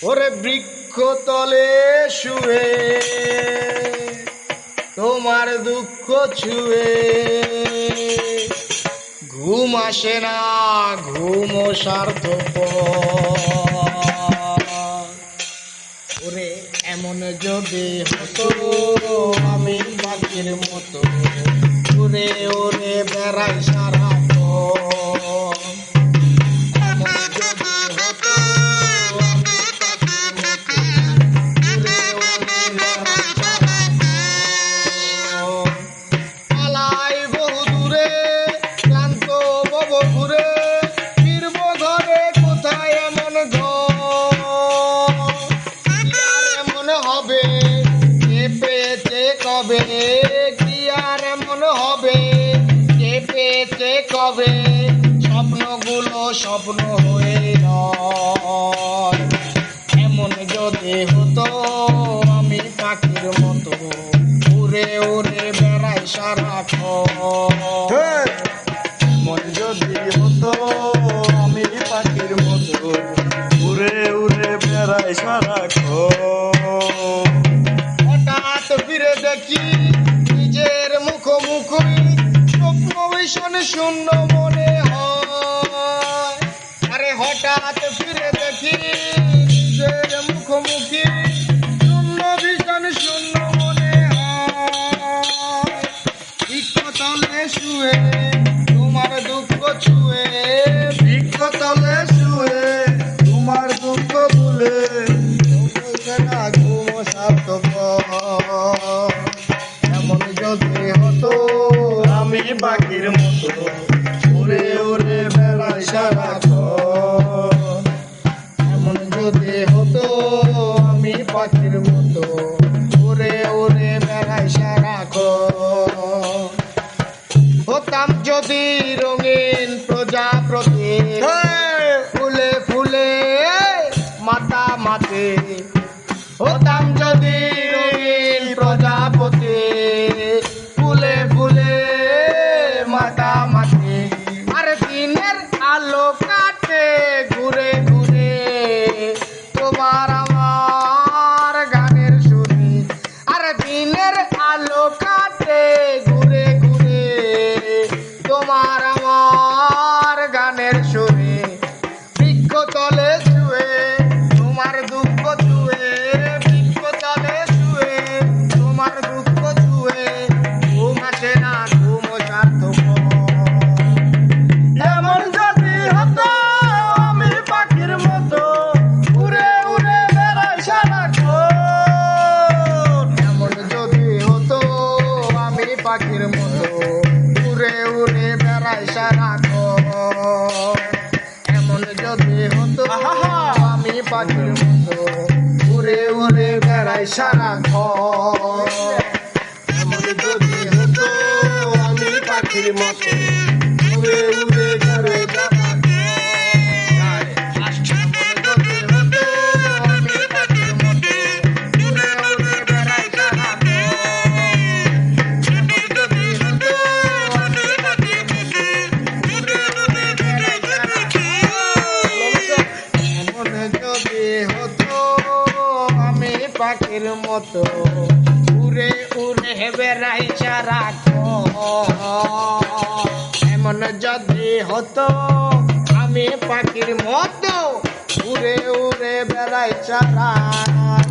ওরে বৃক্ষ তলে শুয়ে তোমার দুঃখ ছুঁয়ে ঘুম আসে না, ঘুম সার্থক। ওরে এমন যদি হতো আমি পাখির মতো উড়ে উড়ে বেড়াই সারাক্ষণ। এমন যদি হতো আমি পাখির মতো উড়ে উড়ে বেড়াই সারাক্ষণ। পালাই বহু দূরে ক্লান্ত বব ঘুরে ফিরব ঘরে কোথায় এমন হবে কে পেয়েছে কবে, কি আর এমন হবে কে পেয়েছে কবে, স্বপ্নগুলো স্বপ্ন হয়ে নয়। এমন যদি হতো আমি পাখির মতো উড়ে উড়ে বেড়াই সারাক্ষণ। এমন যদি হতো আমি পাখির মতো উড়ে উড়ে বেড়াই সারাক্ষণ। হঠাৎ ফিরে দেখি নিজের মুখোমুখি স্বপ্ন ভীষণ শূন্য মনে হয়। আরে হঠাৎ ফিরে দেখি নিজের মুখোমুখি শূন্য ভীষণ শূন্য মনে হয়। বৃক্ষতলে শুয়ে তোমার দুঃখ ছুঁয়ে, বৃক্ষতলে শুয়ে তোমার দুঃখ ভুলে ঘুম সার্থক। এমন যদি হতো আমি পাখির মতো উড়ে উড়ে বেড়াই সারাক্ষণ। এমন যদি হতো আমি পাখির মতো উড়ে উড়ে বেড়াই সারাক্ষণ। হতাম যদি রঙিন প্রজাপতি ফুলে ফুলে মাতা মাতে, হতাম যদি রঙিন প্রজাপতি ফুলে ফুলে মাতা মাতে। আর দিনের আলো কাটে ঘুরে ঘুরে তোমার আমার গানের সুরে। আর দিনের আলো কাটে ঘুরে ঘুরে তোমার আমার গানের সুরে। বৃক্ষতলে শুয়ে তোমার দুঃখ ছুঁয়ে, বৃক্ষতলে শুয়ে তোমার দুঃখ ছুঁয়ে ঘুম আসে না, ঘুম সার্থক। এমন যদি হতো আমি পাখির মতো উড়ে উড়ে বেড়াই সারাক্ষণ। এমন যদি হতো আমি পাখির মতো উড়ে উড়ে বেড়াই সারাক্ষণ। এমন যদি হতো আমি পাখির মতো উড়ে উড়ে বেড়াই সারাক্ষণ। এমন যদি হতো আমি পাখির মতো উড়ে উড়ে বেড়াই সারাক্ষণ। পাখির মতো উড়ে উড়ে বেড়াই সারাক্ষণ। এমন যদি হতো আমি পাখির মতো উড়ে উড়ে বেড়াই সারাক্ষণ।